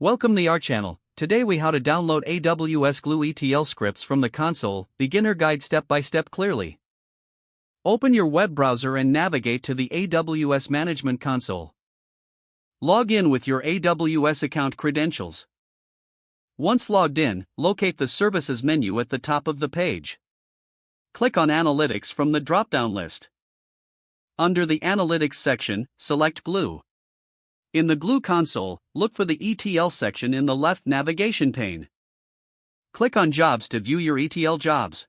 Welcome to our channel. Today we how to download AWS Glue ETL scripts from the console, beginner guide step by step clearly. Open your web browser and navigate to the AWS Management Console. Log in with your AWS account credentials. Once logged in, locate the Services menu at the top of the page. Click on Analytics from the drop-down list. Under the Analytics section, select Glue. In the Glue console, look for the ETL section in the left navigation pane. Click on Jobs to view your ETL jobs.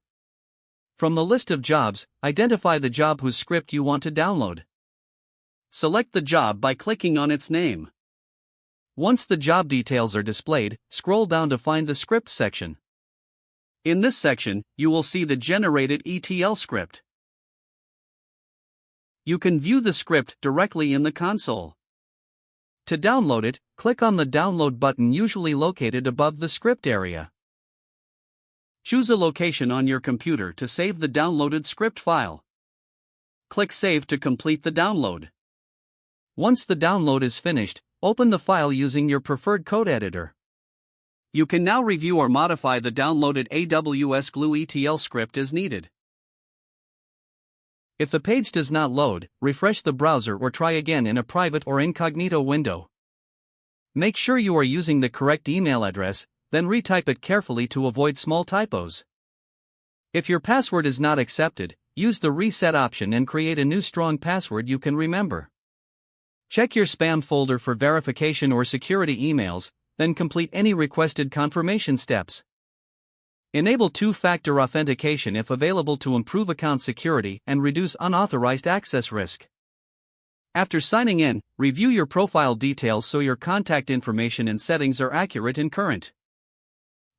From the list of jobs, identify the job whose script you want to download. Select the job by clicking on its name. Once the job details are displayed, scroll down to find the Script section. In this section, you will see the generated ETL script. You can view the script directly in the console. To download it, click on the Download button usually located above the script area. Choose a location on your computer to save the downloaded script file. Click Save to complete the download. Once the download is finished, open the file using your preferred code editor. You can now review or modify the downloaded AWS Glue ETL script as needed. If the page does not load, refresh the browser or try again in a private or incognito window. Make sure you are using the correct email address, then retype it carefully to avoid small typos. If your password is not accepted, use the reset option and create a new strong password you can remember. Check your spam folder for verification or security emails, then complete any requested confirmation steps. Enable two-factor authentication if available to improve account security and reduce unauthorized access risk. After signing in, review your profile details so your contact information and settings are accurate and current.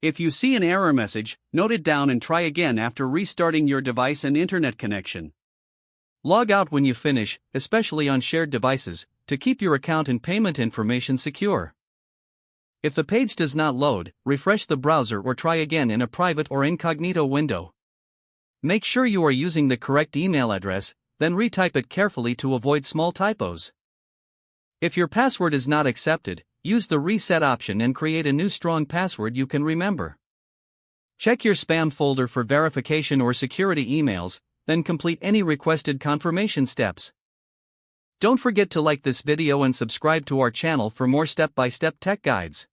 If you see an error message, note it down and try again after restarting your device and internet connection. Log out when you finish, especially on shared devices, to keep your account and payment information secure. If the page does not load, refresh the browser or try again in a private or incognito window. Make sure you are using the correct email address, then retype it carefully to avoid small typos. If your password is not accepted, use the reset option and create a new strong password you can remember. Check your spam folder for verification or security emails, then complete any requested confirmation steps. Don't forget to like this video and subscribe to our channel for more step-by-step tech guides.